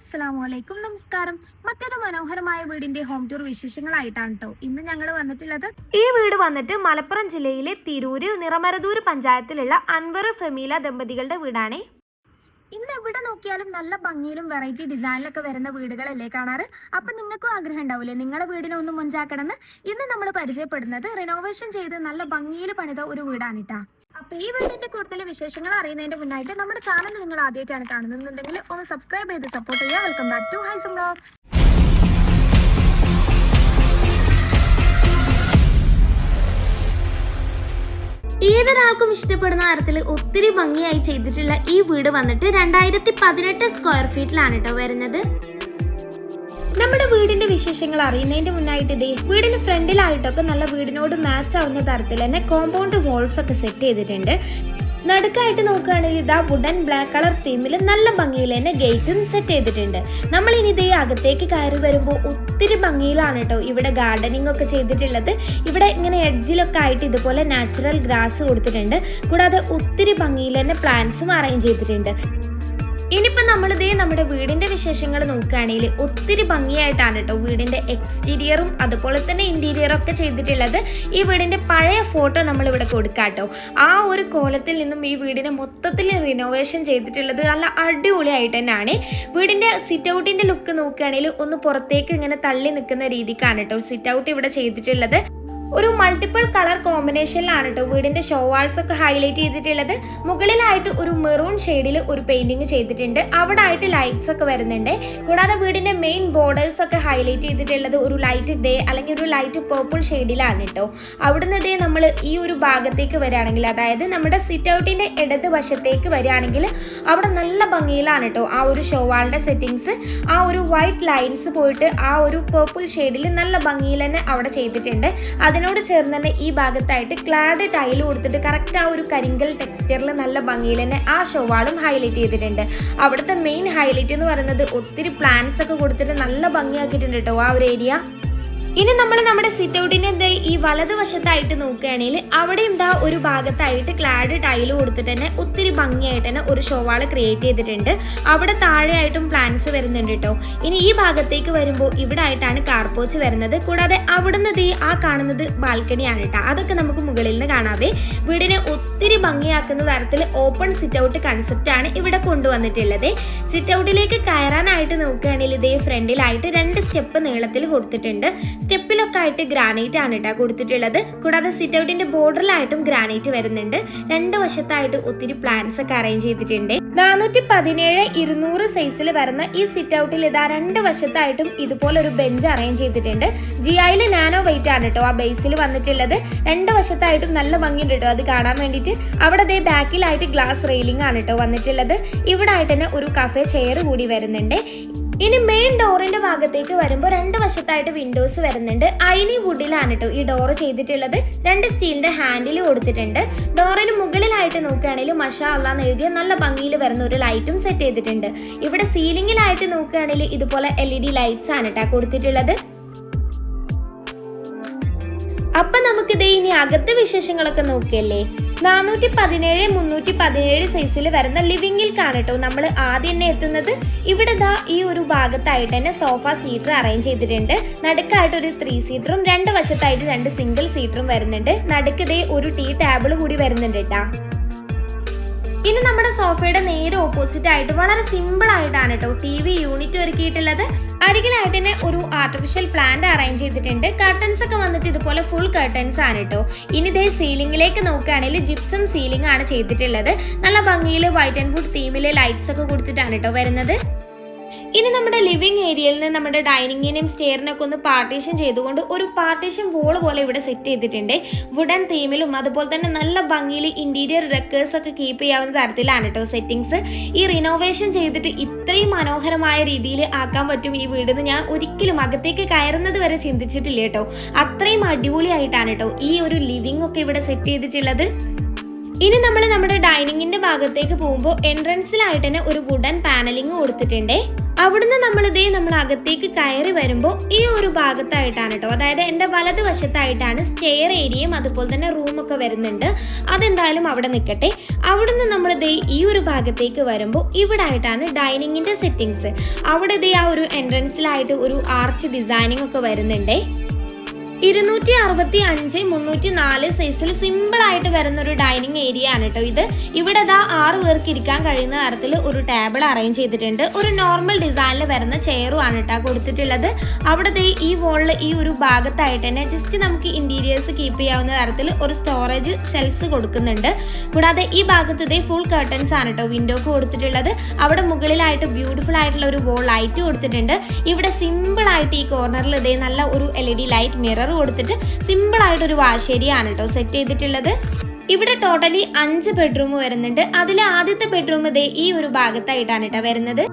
അസ്സലാമലൈക്കും, നമസ്കാരം. മറ്റൊരു മനോഹരമായ വീടിന്റെ ഹോം ടൂർ വിശേഷങ്ങളായിട്ടാണ് കേട്ടോ ഇന്ന് ഞങ്ങൾ വന്നിട്ടുള്ളത്. ഈ വീട് വന്നിട്ട് മലപ്പുറം ജില്ലയിലെ തിരൂര് നിറമരദൂർ പഞ്ചായത്തിലുള്ള അൻവർ ഫെമീല ദമ്പതികളുടെ വീടാണ്. ഇന്ന് എവിടെ നോക്കിയാലും നല്ല ഭംഗിയിലും വെറൈറ്റി ഡിസൈനിലൊക്കെ വരുന്ന വീടുകളല്ലേ കാണാറ്. അപ്പൊ നിങ്ങൾക്കും ആഗ്രഹം ഉണ്ടാവില്ലേ നിങ്ങളെ വീടിനെ ഒന്ന് മുഞ്ചാക്കണമെന്ന്. ഇന്ന് നമ്മൾ പരിചയപ്പെടുന്നത് റിനോവേഷൻ ചെയ്ത് നല്ല ഭംഗിയിൽ പണിത ഒരു വീടാണിട്ടാ. അപ്പൊ ഈ വീടിന്റെ കൂടുതൽ വിശേഷങ്ങൾ അറിയുന്നതിന്റെ മുന്നായിട്ട് നമ്മുടെ ചാനൽ നിങ്ങൾ ആദ്യമായിട്ടാണ് കാണുന്നുണ്ടെങ്കിൽ ഒന്ന് സബ്സ്ക്രൈബ് ചെയ്ത് സപ്പോർട്ട് ചെയ്യുക. Welcome back to Haisam vlogs. ഏതൊരാൾക്കും ഇഷ്ടപ്പെടുന്ന തരത്തിൽ ഒത്തിരി ഭംഗിയായി ചെയ്തിട്ടുള്ള ഈ വീട് വന്നിട്ട് 2018 സ്ക്വയർ ഫീറ്റിലാണ് കേട്ടോ വരുന്നത്. നമ്മുടെ വീടിന്റെ വിശേഷങ്ങൾ അറിയുന്നതിന്റെ മുന്നായിട്ട് ഇതേ വീടിന് ഫ്രണ്ടിലായിട്ടൊക്കെ നല്ല വീടിനോട് മാച്ച് ആവുന്ന തരത്തിൽ തന്നെ കോമ്പൗണ്ട് വോൾസ് ഒക്കെ സെറ്റ് ചെയ്തിട്ടുണ്ട്. നടുക്കായിട്ട് നോക്കുകയാണെങ്കിൽ ഇതാ വുഡൻ ബ്ലാക്ക് കളർ തീമിൽ നല്ല ഭംഗിയിൽ തന്നെ ഗേറ്റും സെറ്റ് ചെയ്തിട്ടുണ്ട്. നമ്മൾ ഇനി ഇതേ അകത്തേക്ക് കയറി വരുമ്പോൾ ഒത്തിരി ഭംഗിയിലാണ് കേട്ടോ ഇവിടെ ഗാർഡനിങ് ഒക്കെ ചെയ്തിട്ടുള്ളത്. ഇവിടെ ഇങ്ങനെ എഡ്ജിലൊക്കെ ആയിട്ട് ഇതുപോലെ നാച്ചുറൽ ഗ്രാസ് കൊടുത്തിട്ടുണ്ട്. കൂടാതെ ഒത്തിരി ഭംഗിയിൽ തന്നെ പ്ലാന്റ്സും അറേഞ്ച് ചെയ്തിട്ടുണ്ട്. ഇനിയിപ്പോൾ നമ്മളിതേ നമ്മുടെ വീടിന്റെ വിശേഷങ്ങൾ നോക്കുകയാണെങ്കിൽ ഒത്തിരി ഭംഗിയായിട്ടാണ് കേട്ടോ വീടിന്റെ എക്സ്റ്റീരിയറും അതുപോലെ തന്നെ ഇന്റീരിയറും ഒക്കെ ചെയ്തിട്ടുള്ളത്. ഈ വീടിന്റെ പഴയ ഫോട്ടോ നമ്മളിവിടെ കൊടുക്കാട്ടോ. ആ ഒരു കോലത്തിൽ നിന്നും ഈ വീടിനെ മൊത്തത്തിൽ റിനോവേഷൻ ചെയ്തിട്ടുള്ളത് നല്ല അടിപൊളിയായിട്ട് തന്നെയാണ്. വീടിന്റെ സിറ്റ് ഔട്ടിന്റെ ലുക്ക് നോക്കുകയാണെങ്കിൽ ഒന്ന് പുറത്തേക്ക് ഇങ്ങനെ തള്ളി നിൽക്കുന്ന രീതിക്കാണ് കേട്ടോ സിറ്റ് ഔട്ട് ഇവിടെ ചെയ്തിട്ടുള്ളത്. ഒരു മൾട്ടിപ്പിൾ കളർ കോമ്പിനേഷനിലാണ് കേട്ടോ വീടിന്റെ ഷോ വാൾസ് ഒക്കെ ഹൈലൈറ്റ് ചെയ്തിട്ടുള്ളത്. മുകളിലായിട്ട് ഒരു മെറൂൺ ഷെയ്ഡിൽ ഒരു പെയിന്റിങ് ചെയ്തിട്ടുണ്ട്. അവിടെ ആയിട്ട് ലൈറ്റ്സ് ഒക്കെ വരുന്നുണ്ട്. കൂടാതെ വീടിന്റെ മെയിൻ ബോർഡേഴ്സ് ഒക്കെ ഹൈലൈറ്റ് ചെയ്തിട്ടുള്ളത് ഒരു ലൈറ്റ് ഗ്രേ അല്ലെങ്കിൽ ഒരു ലൈറ്റ് പേർപ്പിൾ ഷെയ്ഡിലാണ് കേട്ടോ. അവിടുന്ന് ഇതേ നമ്മൾ ഈ ഒരു ഭാഗത്തേക്ക് വരികയാണെങ്കിൽ, അതായത് നമ്മുടെ സിറ്റ് ഔട്ടിന്റെ ഇടത് വശത്തേക്ക് വരികയാണെങ്കിൽ അവിടെ നല്ല ഭംഗിയിലാണ് കേട്ടോ ആ ഒരു ഷോ വാളിന്റെ സെറ്റിങ്സ്. ആ ഒരു വൈറ്റ് ലൈൻസ് പോയിട്ട് ആ ഒരു പേർപ്പിൾ ഷെയ്ഡിൽ നല്ല ഭംഗിയിൽ തന്നെ അവിടെ ചെയ്തിട്ടുണ്ട്. അതിനോട് ചേർന്ന് തന്നെ ഈ ഭാഗത്തായിട്ട് ക്ലാഡ് ടൈൽ കൊടുത്തിട്ട് കറക്റ്റ് ആ ഒരു കരിങ്കൽ ടെക്സ്ചറിൽ നല്ല ഭംഗിയിൽ തന്നെ ആ ഷോവാളും ഹൈലൈറ്റ് ചെയ്തിട്ടുണ്ട്. അവിടുത്തെ മെയിൻ ഹൈലൈറ്റ് എന്ന് പറയുന്നത് ഒത്തിരി പ്ലാന്റ്സ് ഒക്കെ കൊടുത്തിട്ട് നല്ല ഭംഗിയാക്കിയിട്ടുണ്ട് കേട്ടോ ആ ഒരു ഏരിയ. ഇനി നമ്മൾ നമ്മുടെ സിറ്റ് ഔട്ടിൻ്റെ ഈ വലതുവശത്തായിട്ട് നോക്കുകയാണെങ്കിൽ അവിടെ എന്താ ഒരു ഭാഗത്തായിട്ട് ക്ലാഡ് ടൈല് കൊടുത്തിട്ട് തന്നെ ഒത്തിരി ഭംഗിയായിട്ട് തന്നെ ഒരു ഷോവാള് ക്രിയേറ്റ് ചെയ്തിട്ടുണ്ട്. അവിടെ താഴെയായിട്ടും പ്ലാന്റ്സ് വരുന്നുണ്ട് കേട്ടോ. ഇനി ഈ ഭാഗത്തേക്ക് വരുമ്പോൾ ഇവിടെ ആയിട്ടാണ് കാർപോച്ച് വരുന്നത്. കൂടാതെ അവിടുന്ന് ആ കാണുന്നത് ബാൽക്കണിയാണ് കേട്ടോ. അതൊക്കെ നമുക്ക് മുകളിൽ നിന്ന് കാണാവേ. വീടിനെ ഒത്തിരി ഭംഗിയാക്കുന്ന തരത്തിൽ ഓപ്പൺ സിറ്റ് ഔട്ട് കൺസെപ്റ്റാണ് ഇവിടെ കൊണ്ടുവന്നിട്ടുള്ളത്. സിറ്റ് ഔട്ടിലേക്ക് കയറാനായിട്ട് നോക്കുകയാണെങ്കിൽ ഇതേ ഫ്രണ്ടിലായിട്ട് 2 സ്റ്റെപ്പ് നീളത്തിൽ കൊടുത്തിട്ടുണ്ട്. സ്റ്റെപ്പിലൊക്കെ ആയിട്ട് ഗ്രാനൈറ്റ് ആണ് കേട്ടോ കൊടുത്തിട്ടുള്ളത്. കൂടാതെ സിറ്റ് ഔട്ടിന്റെ ബോർഡറിലായിട്ടും ഗ്രാനൈറ്റ് വരുന്നുണ്ട്. 2 വശത്തായിട്ട് ഒത്തിരി പ്ലാന്റ്സ് ഒക്കെ അറേഞ്ച് ചെയ്തിട്ടുണ്ട്. 417 200 സൈസിൽ വരുന്ന ഈ സിറ്റ് ഔട്ടിൽ ഇതാ 2 വശത്തായിട്ടും ഇതുപോലെ ഒരു ബെഞ്ച് അറേഞ്ച് ചെയ്തിട്ടുണ്ട്. ജിഐയിൽ നാനോ വെയിറ്റ് ആണ് കേട്ടോ ആ ബേസിൽ വന്നിട്ടുള്ളത്. 2 വശത്തായിട്ടും നല്ല ഭംഗിയുണ്ട് കേട്ടോ അത് കാണാൻ വേണ്ടിയിട്ട്. അവിടെ ബാക്കിലായിട്ട് ഗ്ലാസ് റെയിലിംഗ് ആണ് കേട്ടോ വന്നിട്ടുള്ളത്. ഇവിടെ ആയിട്ട് തന്നെ ഒരു കഫേ ചെയർ കൂടി വരുന്നുണ്ട്. ഇനി മെയിൻ ഡോറിന്റെ ഭാഗത്തേക്ക് വരുമ്പോൾ 2 വശത്തായിട്ട് വിൻഡോസ് വരുന്നുണ്ട്. ഐനി വുഡിലാണ് കേട്ടോ ഈ ഡോറ് ചെയ്തിട്ടുള്ളത്. 2 സ്റ്റീലിന്റെ ഹാൻഡിൽ കൊടുത്തിട്ടുണ്ട്. ഡോറിന് മുകളിലായിട്ട് നോക്കുകയാണെങ്കിൽ മഷാ അല്ലാ എന്ന് എഴുതിയ നല്ല ഭംഗിയിൽ വരുന്ന ഒരു ലൈറ്റും സെറ്റ് ചെയ്തിട്ടുണ്ട്. ഇവിടെ സീലിംഗിലായിട്ട് നോക്കുകയാണെങ്കിൽ ഇതുപോലെ LED ലൈറ്റ്സ് ആണ് കേട്ടോ കൊടുത്തിട്ടുള്ളത്. അപ്പൊ നമുക്കിത് ഇനി അകത്തെ വിശേഷങ്ങളൊക്കെ നോക്കിയല്ലേ. 417 317 സൈസിൽ വരുന്ന ലിവിംഗിൽക്കാണ് കേട്ടോ നമ്മൾ ആദ്യം തന്നെ എത്തുന്നത്. ഇവിടെ ഈ ഒരു ഭാഗത്തായിട്ട് തന്നെ സോഫ സീറ്റർ അറേഞ്ച് ചെയ്തിട്ടുണ്ട്. നടുക്കായിട്ട് ഒരു 3 സീറ്ററും 2 വശത്തായിട്ട് 2 സിംഗിൾ സീറ്ററും വരുന്നുണ്ട്. നടുക്ക് ഒരു ടീ ടേബിൾ കൂടി വരുന്നുണ്ട് കേട്ടാ. ഇനി നമ്മുടെ സോഫയുടെ നേരെ ഓപ്പോസിറ്റ് ആയിട്ട് വളരെ സിമ്പിൾ ആയിട്ടാണ് കേട്ടോ TV യൂണിറ്റ് ഒരുക്കിയിട്ടുള്ളത്. അരികിലായിട്ട് തന്നെ ഒരു ആർട്ടിഫിഷ്യൽ പ്ലാന്റ് അറേഞ്ച് ചെയ്തിട്ടുണ്ട്. കർട്ടൻസ് ഒക്കെ വന്നിട്ട് ഇതുപോലെ ഫുൾ കർട്ടൻസ് ആണ് കേട്ടോ. ഇനി സീലിംഗിലേക്ക് നോക്കുകയാണെങ്കിൽ ജിപ്സം സീലിംഗ് ആണ് ചെയ്തിട്ടുള്ളത്. നല്ല ഭംഗിയിൽ വൈറ്റ് ആൻഡ് വുഡ് തീമിൽ ലൈറ്റ്സ് ഒക്കെ കൊടുത്തിട്ടാണ് കേട്ടോ വരുന്നത്. ഇനി നമ്മുടെ ലിവിംഗ് ഏരിയയിൽ നിന്ന് നമ്മുടെ ഡൈനിങ്ങിനെയും സ്റ്റെയറിനൊക്കെ ഒന്ന് പാർട്ടീഷൻ ചെയ്തുകൊണ്ട് ഒരു പാർട്ടീഷൻ വോൾ പോലെ ഇവിടെ സെറ്റ് ചെയ്തിട്ടുണ്ട്. വുഡൻ തീമിലും അതുപോലെ തന്നെ നല്ല ഭംഗിയിൽ ഇന്റീരിയർ ഡെക്കേഴ്സ് ഒക്കെ കീപ്പ് ചെയ്യാവുന്ന തരത്തിലാണ് കേട്ടോ സെറ്റിങ്സ്. ഈ റിനോവേഷൻ ചെയ്തിട്ട് ഇത്രയും മനോഹരമായ രീതിയിൽ ആക്കാൻ പറ്റും ഈ വീടിന്ന് ഞാൻ ഒരിക്കലും അകത്തേക്ക് കയറുന്നത് വരെ ചിന്തിച്ചിട്ടില്ല കേട്ടോ. അത്രയും അടിപൊളിയായിട്ടാണ് കേട്ടോ ഈ ഒരു ലിവിംഗ് ഒക്കെ ഇവിടെ സെറ്റ് ചെയ്തിട്ടുള്ളത്. ഇനി നമ്മൾ നമ്മുടെ ഡൈനിങ്ങിന്റെ ഭാഗത്തേക്ക് പോകുമ്പോൾ എൻട്രൻസിലായിട്ട് തന്നെ ഒരു വുഡൻ പാനലിംഗ് കൊടുത്തിട്ടുണ്ട്. അവിടുന്ന് നമ്മൾ അകത്തേക്ക് കയറി വരുമ്പോൾ ഈ ഒരു ഭാഗത്തായിട്ടാണ് കേട്ടോ, അതായത് എൻ്റെ വലതുവശത്തായിട്ടാണ് സ്റ്റെയർ ഏരിയയും അതുപോലെ തന്നെ റൂമൊക്കെ വരുന്നുണ്ട്. അതെന്തായാലും അവിടെ നിൽക്കട്ടെ. അവിടുന്ന് നമ്മൾ ഈ ഒരു ഭാഗത്തേക്ക് വരുമ്പോൾ ഇവിടെ ആയിട്ടാണ് ഡൈനിങ്ങിന്റെ സെറ്റിങ്സ്. അവിടെ ആ ഒരു എൻട്രൻസിലായിട്ട് ഒരു ആർച്ച് ഡിസൈനിങ് ഒക്കെ വരുന്നുണ്ട്. 265-304 സൈസിൽ സിമ്പിൾ ആയിട്ട് വരുന്ന ഒരു ഡൈനിങ് ഏരിയ ആണ് കേട്ടോ ഇത്. ഇവിടെ 6 പേർക്ക് ഇരിക്കാൻ കഴിയുന്ന തരത്തിൽ ഒരു ടേബിൾ അറേഞ്ച് ചെയ്തിട്ടുണ്ട്. ഒരു നോർമൽ ഡിസൈനിൽ വരുന്ന ചെയറും ആണ് കേട്ടോ കൊടുത്തിട്ടുള്ളത്. അവിടെ ഈ വോളിൽ ഈ ഒരു ഭാഗത്തായിട്ട് തന്നെ ജസ്റ്റ് നമുക്ക് ഇന്റീരിയേഴ്സ് കീപ്പ് ചെയ്യാവുന്ന തരത്തിൽ ഒരു സ്റ്റോറേജ് ഷെൽഫ്സ് കൊടുക്കുന്നുണ്ട്. കൂടാതെ ഈ ഭാഗത്ത് ഫുൾ കർട്ടൻസ് ആണ് കേട്ടോ വിൻഡോക്ക് കൊടുത്തിട്ടുള്ളത്. അവിടെ മുകളിലായിട്ട് ബ്യൂട്ടിഫുൾ ആയിട്ടുള്ള ഒരു വോൾ ലൈറ്റ് കൊടുത്തിട്ടുണ്ട്. ഇവിടെ സിമ്പിൾ ആയിട്ട് ഈ കോർണറിൽ നല്ല ഒരു LED ലൈറ്റ് മിറർ കൊടുത്തിട്ട് സിമ്പിൾ ആയിട്ട് ഒരു വാശേരിയാണ് കേട്ടോ സെറ്റ് ചെയ്തിട്ടുള്ളത്. ഇവിടെ ടോട്ടലി 5 ബെഡ്റൂം വരുന്നുണ്ട്. അതിലെ ആദ്യത്തെ ബെഡ്റൂം ഈ ഒരു ഭാഗത്തായിട്ടാണ് കേട്ടോ വരുന്നത്.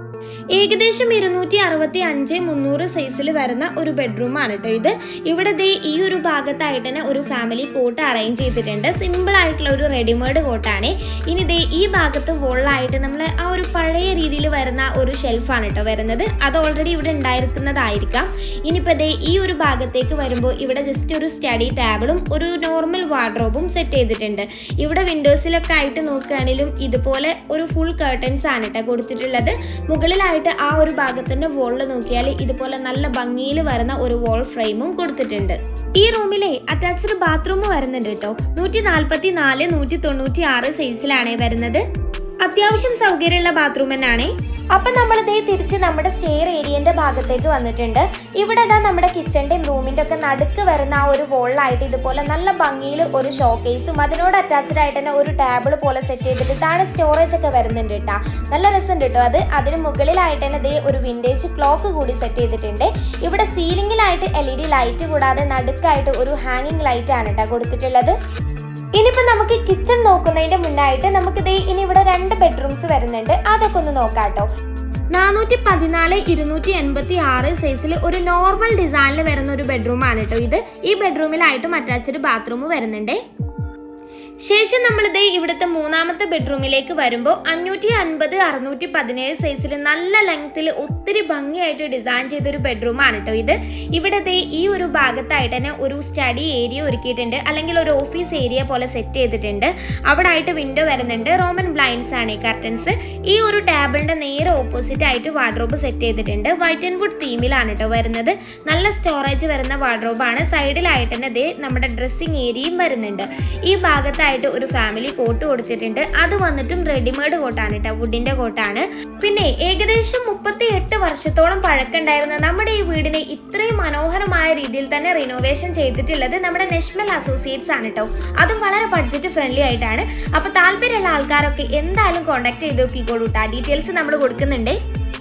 ഏകദേശം 265-300 സൈസിൽ വരുന്ന ഒരു ബെഡ്റൂം ആണ് കേട്ടോ ഇത്. ഇവിടെ ഈ ഒരു ഭാഗത്തായിട്ട് തന്നെ ഒരു ഫാമിലി കോട്ട് അറേഞ്ച് ചെയ്തിട്ടുണ്ട്. സിമ്പിൾ ആയിട്ടുള്ള ഒരു റെഡിമെയ്ഡ് കോട്ടാണ്. ഇനി ഈ ഭാഗത്ത് വോളായിട്ട് നമ്മൾ ആ ഒരു പഴയ രീതിയിൽ വരുന്ന ഒരു ഷെൽഫാണ് കേട്ടോ വരുന്നത്. അത് ഓൾറെഡി ഇവിടെ ഉണ്ടായിരിക്കുന്നതായിരിക്കാം. ഇനിയിപ്പോൾ ഈ ഒരു ഭാഗത്തേക്ക് വരുമ്പോൾ ഇവിടെ ജസ്റ്റ് ഒരു സ്റ്റഡി ടേബിളും ഒരു നോർമൽ വാർഡ്രോബും സെറ്റ് ചെയ്തിട്ടുണ്ട്. ഇവിടെ വിൻഡോസിലൊക്കെ ആയിട്ട് നോക്കുകയാണെങ്കിലും ഇതുപോലെ ഒരു ഫുൾ കർട്ടൻസ് ആണ് കേട്ടോ കൊടുത്തിട്ടുള്ളത്. മുകളിലായിട്ട് ആ ഒരു ഭാഗത്തിന്റെ വോളിൽ നോക്കിയാൽ ഇതുപോലെ നല്ല ഭംഗിയിൽ വരുന്ന ഒരു വോൾ ഫ്രെയിമും കൊടുത്തിട്ടുണ്ട്. ഈ റൂമിലെ അറ്റാച്ച്ഡ് ബാത്റൂം വരുന്നുണ്ട് കേട്ടോ. 144-196 സൈസിലാണ് വരുന്നത്. അത്യാവശ്യം സൗകര്യമുള്ള ബാത്റൂം തന്നെയാണ്. അപ്പം നമ്മൾ തിരിച്ച് നമ്മുടെ സ്റ്റെയർ ഏരിയന്റെ ഭാഗത്തേക്ക് വന്നിട്ടുണ്ട്. ഇവിടെ നമ്മുടെ കിച്ചണിന്റെയും റൂമിന്റെ ഒക്കെ നടുക്ക് വരുന്ന ആ ഒരു വോളിലായിട്ട് ഇതുപോലെ നല്ല ഭംഗിയിൽ ഒരു ഷോക്കേസും അതിനോട് അറ്റാച്ച്ഡ് ആയിട്ട് തന്നെ ഒരു ടേബിൾ പോലെ സെറ്റ് ചെയ്തിട്ട് താഴെ സ്റ്റോറേജ് ഒക്കെ വരുന്നുണ്ട് കേട്ടോ. നല്ല രസമുണ്ട് കേട്ടോ അത്. അതിന് മുകളിലായിട്ട് തന്നെ ഒരു വിൻറ്റേജ് ക്ലോക്ക് കൂടി സെറ്റ് ചെയ്തിട്ടുണ്ട്. ഇവിടെ സീലിംഗിലായിട്ട് LED ലൈറ്റ് കൂടാതെ നടുക്കായിട്ട് ഒരു ഹാങ്ങിങ് ലൈറ്റ് ആണ് കേട്ടോ കൊടുത്തിട്ടുള്ളത്. ഇനിയിപ്പോൾ നമുക്ക് കിച്ചൺ നോക്കുന്നതിന്റെ മുന്നായിട്ട് നമുക്ക് ഇനി ഇവിടെ 2 ബെഡ്റൂംസ് വരുന്നുണ്ട്. അതൊക്കെ ഒന്ന് നോക്കാം കേട്ടോ. 414-286 സൈസിൽ ഒരു നോർമൽ ഡിസൈനിൽ വരുന്ന ഒരു ബെഡ്റൂം ആണ് കേട്ടോ ഇത്. ഈ ബെഡ്റൂമിലായിട്ടും അറ്റാച്ച്ഡ് ബാത്റൂം വരുന്നുണ്ട്. ശേഷം നമ്മൾ ഇവിടുത്തെ 3ാമത്തെ ബെഡ്റൂമിലേക്ക് വരുമ്പോൾ 550-617 സൈസിൽ നല്ല ലെങ്ത്തിൽ ഒത്തിരി ഭംഗിയായിട്ട് ഡിസൈൻ ചെയ്തൊരു ബെഡ്റൂം ആണ് കേട്ടോ ഇത്. ഇവിടെ ഈ ഒരു ഭാഗത്തായിട്ട് തന്നെ ഒരു സ്റ്റഡി ഏരിയ ഒരുക്കിയിട്ടുണ്ട്, അല്ലെങ്കിൽ ഒരു ഓഫീസ് ഏരിയ പോലെ സെറ്റ് ചെയ്തിട്ടുണ്ട്. അവിടെ ആയിട്ട് വിൻഡോ വരുന്നുണ്ട്. റോമൻ ബ്ലൈൻഡ്സ് ആണ് ഈ കർട്ടൻസ്. ഈ ഒരു ടേബിളിന്റെ നേരെ ഓപ്പോസിറ്റ് ആയിട്ട് വാർഡ്രോബ് സെറ്റ് ചെയ്തിട്ടുണ്ട്. വൈറ്റ് ആൻഡ് വുഡ് തീമിലാണ് കേട്ടോ വരുന്നത്. നല്ല സ്റ്റോറേജ് വരുന്ന വാർഡ്രോബാണ്. സൈഡിലായിട്ട് തന്നെ നമ്മുടെ ഡ്രസ്സിംഗ് ഏരിയയും വരുന്നുണ്ട്. ഈ ഭാഗത്തായിട്ട് ഒരു ഫാമിലി കോട്ട് കൊടുത്തിട്ടുണ്ട്. അത് വന്നിട്ടും റെഡിമെയ്ഡ് കോട്ടാണ് കേട്ടോ, വുഡിന്റെ കോട്ടാണ്. പിന്നെ ഏകദേശം 38 വർഷത്തോളം പഴക്കമുണ്ടായിരുന്ന നമ്മുടെ ഈ വീടിനെ ഇത്രയും മനോഹരമായ രീതിയിൽ തന്നെ റിനോവേഷൻ ചെയ്തിട്ടുള്ളത് നമ്മുടെ നെഷ്മൽ അസോസിയേറ്റ്സ് ആണ് കേട്ടോ. അതും വളരെ ബഡ്ജറ്റ് ഫ്രണ്ട്ലി ആയിട്ടാണ്. അപ്പോൾ താല്പര്യമുള്ള ആൾക്കാരൊക്കെ എന്തായാലും കോൺടാക്ട് ചെയ്ത് നോക്കിക്കോളൂ കേട്ടോ. ഡീറ്റെയിൽസ് നമ്മൾ കൊടുക്കുന്നുണ്ട്.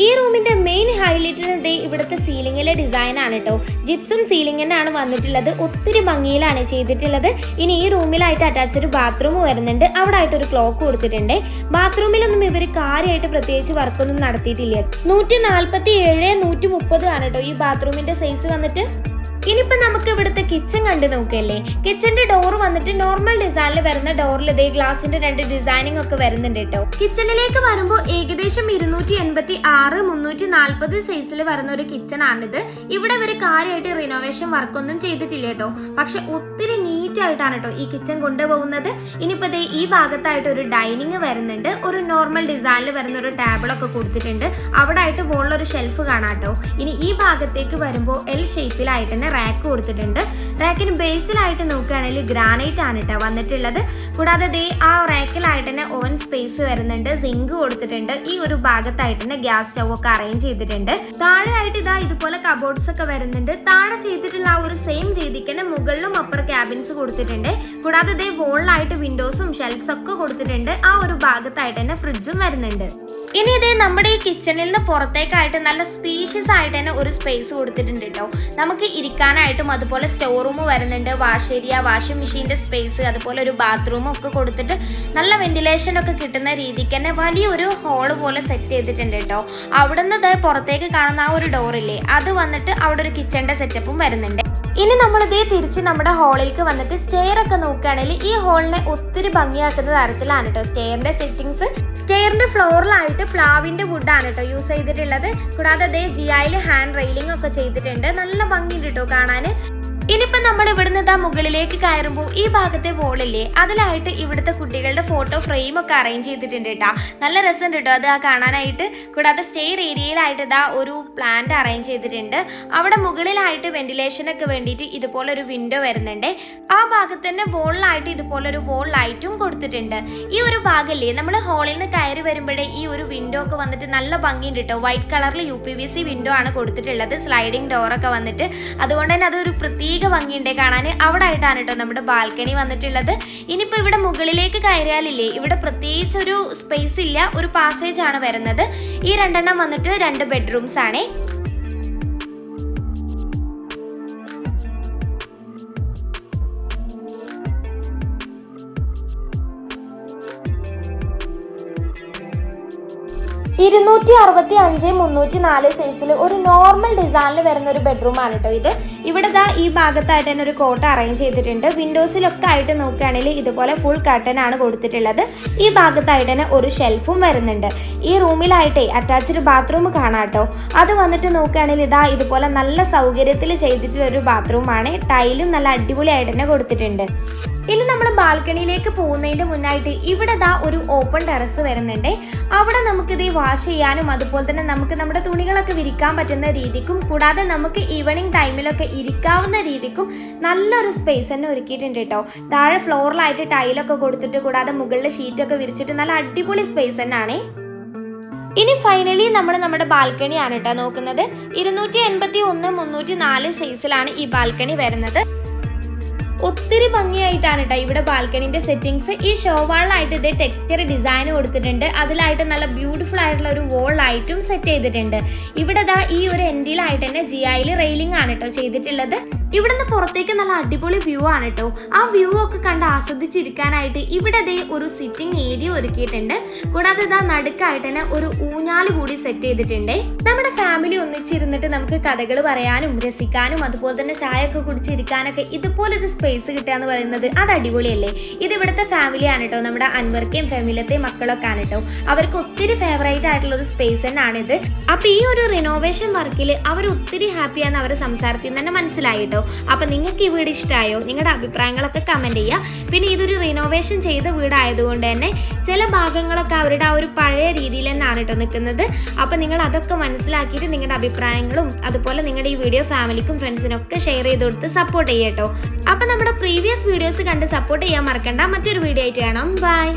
ഈ റൂമിന്റെ മെയിൻ ഹൈലൈറ്റ് ഇവിടുത്തെ സീലിംഗിലെ ഡിസൈൻ ആണ് കേട്ടോ. ജിപ്സം സീലിംഗ് തന്നെയാണ് വന്നിട്ടുള്ളത്. ഒത്തിരി ഭംഗിയിലാണ് ചെയ്തിട്ടുള്ളത്. ഇനി ഈ റൂമിലായിട്ട് അറ്റാച്ച്ഡ് ബാത്റൂം വരുന്നുണ്ട്. അവിടെ ആയിട്ട് ഒരു ക്ലോക്ക് കൊടുത്തിട്ടുണ്ട്. ബാത്റൂമിലൊന്നും ഇവർ കാര്യമായിട്ട് പ്രത്യേകിച്ച് വർക്കൊന്നും നടത്തിയിട്ടില്ല. 147-130 ആണ് കേട്ടോ ഈ ബാത്റൂമിന്റെ സൈസ് വന്നിട്ട്. ഇനിയിപ്പോ നമുക്ക് ഇവിടുത്തെ കിച്ചൺ കണ്ടു നോക്കല്ലേ. കിച്ചന്റെ ഡോർ വന്നിട്ട് നോർമൽ ഡിസൈനിൽ വരുന്ന ഡോറിൽ ഗ്ലാസിന്റെ 2 ഡിസൈനിങ് ഒക്കെ വരുന്നുണ്ട് കേട്ടോ. കിച്ചണിലേക്ക് വരുമ്പോൾ ഏകദേശം 286-340 സൈസിൽ വരുന്ന ഒരു കിച്ചൺ ആണിത്. ഇവിടെ ഇവര് കാര്യമായിട്ട് റിനോവേഷൻ വർക്കൊന്നും ചെയ്തിട്ടില്ല കേട്ടോ. പക്ഷെ ഒത്തിരി നീറ്റ് ആയിട്ടാണ് കേട്ടോ ഈ കിച്ചൺ കൊണ്ടുപോകുന്നത്. ഇനിയിപ്പോ ഈ ഭാഗത്തായിട്ട് ഒരു ഡൈനിങ് വരുന്നുണ്ട്. ഒരു നോർമൽ ഡിസൈനിൽ വരുന്ന ഒരു ടേബിൾ ഒക്കെ കൊടുത്തിട്ടുണ്ട്. അവിടെ ആയിട്ട് വോളിലൊരു ഷെൽഫ് കാണാം കേട്ടോ. ഇനി ഈ ഭാഗത്തേക്ക് വരുമ്പോൾ L ഷേപ്പിലായിട്ട് തന്നെ റാക്ക് കൊടുത്തിട്ടുണ്ട്. റാക്കിന് ബേസിലായിട്ട് നോക്കുകയാണെങ്കിൽ ഗ്രാനൈറ്റ് ആണ് കേട്ടോ വന്നിട്ടുള്ളത്. കൂടാതെ ആ റാക്കിലായിട്ട് തന്നെ ഓവൻ സ്പേസ് വരുന്നുണ്ട്. സിങ്ക് കൊടുത്തിട്ടുണ്ട്. ഈ ഒരു ഭാഗത്തായിട്ട് തന്നെ ഗ്യാസ് സ്റ്റവ് ഒക്കെ അറേഞ്ച് ചെയ്തിട്ടുണ്ട്. താഴെ ആയിട്ട് ഇതുപോലെ കബോർഡ്സ് ഒക്കെ വരുന്നുണ്ട്. താഴെ ചെയ്തിട്ടുള്ള ആ ഒരു സെയിം രീതിക്ക് തന്നെ മുകളിലും അപ്പർ ക്യാബിൻസ് കൊടുത്തിട്ടുണ്ട്. കൂടാതെ വോളിലായിട്ട് വിൻഡോസും ഷെൽഫ്സ് ഒക്കെ കൊടുത്തിട്ടുണ്ട്. ആ ഒരു ഭാഗത്തായിട്ട് തന്നെ ഫ്രിഡ്ജും വരുന്നുണ്ട്. ഇനി ഇതേ നമ്മുടെ ഈ കിച്ചണിൽ നിന്ന് പുറത്തേക്കായിട്ട് നല്ല സ്പീഷ്യസ് ആയിട്ട് തന്നെ ഒരു സ്പേസ് കൊടുത്തിട്ടുണ്ട് കേട്ടോ. നമുക്ക് ഇരിക്കാനായിട്ടും അതുപോലെ സ്റ്റോർ റൂം വരുന്നുണ്ട്, വാഷ് ഏരിയ, വാഷിംഗ് മെഷീൻ്റെ സ്പേസ്, അതുപോലെ ഒരു ബാത്റൂമും ഒക്കെ കൊടുത്തിട്ട് നല്ല വെന്റിലേഷൻ ഒക്കെ കിട്ടുന്ന രീതിക്ക് തന്നെ വലിയൊരു ഹോള് പോലെ സെറ്റ് ചെയ്തിട്ടുണ്ട് കേട്ടോ. അവിടെ നിന്ന് പുറത്തേക്ക് കാണുന്ന ആ ഒരു ഡോറില്ലേ, അത് വന്നിട്ട് അവിടെ ഒരു കിച്ചണിൻ്റെ സെറ്റപ്പും വരുന്നുണ്ട്. ഇനി നമ്മളിതേ തിരിച്ച് നമ്മുടെ ഹാളിലേക്ക് വന്നിട്ട് സ്റ്റെയർ ഒക്കെ നോക്കുകയാണെങ്കിൽ ഈ ഹാളിനെ ഒത്തിരി ഭംഗിയാക്കുന്ന തരത്തിലാണ് കേട്ടോ സ്റ്റെയറിന്റെ സെറ്റിങ്സ്. സ്റ്റെയറിന്റെ ഫ്ലോറിലായിട്ട് പ്ലാവിന്റെ വുഡാണ് കേട്ടോ യൂസ് ചെയ്തിട്ടുള്ളത്. കൂടാതെ അതേ ജിഐയിൽ ഹാൻഡ് റെയിലിംഗ് ഒക്കെ ചെയ്തിട്ടുണ്ട്. നല്ല ഭംഗിയുണ്ട് കേട്ടോ കാണാൻ. ഇനിയിപ്പോൾ നമ്മൾ ഇവിടുന്ന് ഇതാ മുകളിലേക്ക് കയറുമ്പോൾ ഈ ഭാഗത്തെ വോളില്ലേ, അതിലായിട്ട് ഇവിടുത്തെ കുട്ടികളുടെ ഫോട്ടോ ഫ്രെയിം ഒക്കെ അറേഞ്ച് ചെയ്തിട്ടുണ്ട് കേട്ടോ. നല്ല രസമുണ്ട് കേട്ടോ അത് കാണാനായിട്ട്. കൂടാതെ സ്റ്റെയർ ഏരിയയിലായിട്ട് ഇതാ ഒരു പ്ലാന്റ് അറേഞ്ച് ചെയ്തിട്ടുണ്ട്. അവിടെ മുകളിലായിട്ട് വെന്റിലേഷനൊക്കെ വേണ്ടിയിട്ട് ഇതുപോലെ ഒരു വിൻഡോ വരുന്നുണ്ട്. ആ ഭാഗത്ത് തന്നെ വോളിലായിട്ട് ഇതുപോലെ ഒരു വോൾ ലൈറ്റും കൊടുത്തിട്ടുണ്ട്. ഈ ഒരു ഭാഗമല്ലേ നമ്മൾ ഹാളിൽ നിന്ന് കയറി വരുമ്പോഴേ ഈ ഒരു വിൻഡോ ഒക്കെ വന്നിട്ട് നല്ല ഭംഗിയുണ്ട് കേട്ടോ. വൈറ്റ് കളറിൽ UPVC വിൻഡോ ആണ് കൊടുത്തിട്ടുള്ളത്, സ്ലൈഡിങ് ഡോറൊക്കെ വന്നിട്ട്. അതുകൊണ്ട് തന്നെ അതൊരു പ്രത്യേക ഭംഗിയുണ്ട് കാണാൻ. അവിടെ ആയിട്ടാണ് കേട്ടോ നമ്മുടെ ബാൽക്കണി വന്നിട്ടുള്ളത്. ഇനിയിപ്പോൾ ഇവിടെ മുകളിലേക്ക് കയറിയാലില്ലേ, ഇവിടെ പ്രത്യേകിച്ച് ഒരു സ്പേസ് ഇല്ല, ഒരു പാസേജ് ആണ് വരുന്നത്. ഈ രണ്ടെണ്ണം വന്നിട്ട് 2 ബെഡ്റൂംസ് ആണ്. (265-304) സൈസിൽ ഒരു നോർമൽ ഡിസൈനിൽ വരുന്ന ഒരു ബെഡ്റൂം ആണ് കേട്ടോ ഇത്. ഇവിടെ ദാ ഈ ഭാഗത്തായിട്ട് തന്നെ ഒരു കോട്ട് അറേഞ്ച് ചെയ്തിട്ടുണ്ട്. വിൻഡോസിലൊക്കെ ആയിട്ട് നോക്കുകയാണെങ്കിൽ ഇതുപോലെ ഫുൾ കർട്ടൻ ആണ് കൊടുത്തിട്ടുള്ളത്. ഈ ഭാഗത്തായിട്ട് തന്നെ ഒരു ഷെൽഫും വരുന്നുണ്ട്. ഈ റൂമിലായിട്ടേ അറ്റാച്ച്ഡ് ബാത്റൂം കാണാം കേട്ടോ. അത് വന്നിട്ട് നോക്കുകയാണെങ്കിൽ ഇതാ ഇതുപോലെ നല്ല സൗകര്യത്തിൽ ചെയ്തിട്ടുള്ള ഒരു ബാത്റൂമാണ്. ടൈലും നല്ല അടിപൊളിയായിട്ട് തന്നെ കൊടുത്തിട്ടുണ്ട്. ഇനി നമ്മൾ ബാൽക്കണിയിലേക്ക് പോകുന്നതിൻ്റെ മുന്നായിട്ട് ഇവിടെ ദാ ഒരു ഓപ്പൺ ടെറസ് വരുന്നുണ്ട്. അവിടെ നമുക്കിത് വാഷ് ചെയ്യാനും അതുപോലെ തന്നെ നമുക്ക് നമ്മുടെ തുണികളൊക്കെ വിരിക്കാൻ പറ്റുന്ന രീതിക്കും കൂടാതെ നമുക്ക് ഈവനിങ് ടൈമിലൊക്കെ ഇരിക്കാവുന്ന രീതിക്കും നല്ലൊരു സ്പേസ് തന്നെ ഒരുക്കിയിട്ടുണ്ട് കേട്ടോ. താഴെ ഫ്ലോറിലായിട്ട് ടൈലൊക്കെ കൊടുത്തിട്ട് കൂടാതെ മുകളിൽ ഷീറ്റൊക്കെ വിരിച്ചിട്ട് നല്ല അടിപൊളി സ്പേസ് തന്നെയാണ്. ഇനി ഫൈനലി നമ്മൾ നമ്മുടെ ബാൽക്കണിയാണ് കേട്ടോ നോക്കുന്നത്. 281-304 സൈസിലാണ് ഈ ബാൽക്കണി വരുന്നത്. ഒത്തിരി ഭംഗിയായിട്ടാണ് കേട്ടോ ഇവിടെ ബാൽക്കണിന്റെ സെറ്റിങ്സ്. ഈ ഷോ വാളിലായിട്ട് ഇതേ ടെക്സ്ചർ ഡിസൈൻ കൊടുത്തിട്ടുണ്ട്. അതിലായിട്ട് നല്ല ബ്യൂട്ടിഫുൾ ആയിട്ടുള്ള ഒരു വോൾ ലൈറ്റും സെറ്റ് ചെയ്തിട്ടുണ്ട്. ഇവിടെ ദാ ഈ ഒരു എൻഡിലായിട്ട് തന്നെ ജിഐയിൽ റെയിലിംഗ് ആണ് കേട്ടോ ചെയ്തിട്ടുള്ളത്. ഇവിടുന്ന് പുറത്തേക്ക് നല്ല അടിപൊളി വ്യൂ ആണ് കേട്ടോ. ആ വ്യൂ ഒക്കെ കണ്ട് ആസ്വദിച്ചിരിക്കാനായിട്ട് ഇവിടെ ദേ ഒരു സിറ്റിംഗ് ഏരിയ ഒരുക്കിയിട്ടുണ്ട്. കൂടാതെ ഇതാ നടുക്കായിട്ട് തന്നെ ഒരു ഊഞ്ഞാല് കൂടി സെറ്റ് ചെയ്തിട്ടുണ്ട്. നമ്മുടെ ഫാമിലി ഒന്നിച്ചിരുന്നിട്ട് നമുക്ക് കഥകൾ പറയാനും രസിക്കാനും അതുപോലെ തന്നെ ചായ ഒക്കെ കുടിച്ചിരിക്കാനൊക്കെ ഇതുപോലൊരു സ്പേസ് കിട്ടുക എന്ന് പറയുന്നത് അത് അടിപൊളിയല്ലേ. ഇത് ഇവിടുത്തെ ഫാമിലിയാണ് കേട്ടോ, നമ്മുടെ അൻവർക്കെയും ഫാമിലിയത്തെയും മക്കളൊക്കെ ആണ് കേട്ടോ. അവർക്ക് ഒത്തിരി ഫേവറേറ്റ് ആയിട്ടുള്ള ഒരു സ്പേസ് തന്നെയാണിത്. അപ്പൊ ഈ ഒരു റിനോവേഷൻ വർക്കിൽ അവർ ഒത്തിരി ഹാപ്പിയാന്ന് അവർ സംസാരത്തിൽ തന്നെ മനസ്സിലായി കേട്ടോ. അപ്പൊ നിങ്ങൾക്ക് ഈ വീട് ഇഷ്ടമായോ? നിങ്ങളുടെ അഭിപ്രായങ്ങളൊക്കെ കമന്റ് ചെയ്യുക. പിന്നെ ഇതൊരു റിനോവേഷൻ ചെയ്ത വീടായതുകൊണ്ട് തന്നെ ചില ഭാഗങ്ങളൊക്കെ അവരുടെ ആ ഒരു പഴയ രീതിയിൽ തന്നെയാണ് കേട്ടോ നിൽക്കുന്നത്. അപ്പൊ നിങ്ങൾ അതൊക്കെ മനസ്സിലാക്കിയിട്ട് നിങ്ങളുടെ അഭിപ്രായങ്ങളും അതുപോലെ നിങ്ങളുടെ ഈ വീഡിയോ ഫാമിലിക്കും ഫ്രണ്ട്സിനൊക്കെ ഷെയർ ചെയ്ത് കൊടുത്ത് സപ്പോർട്ട് ചെയ്യട്ടോ. അപ്പൊ നമ്മുടെ പ്രീവിയസ് വീഡിയോസ് കണ്ട് സപ്പോർട്ട് ചെയ്യാൻ മറക്കണ്ട. മറ്റൊരു വീഡിയോ ആയിട്ട് കാണാം. ബൈ.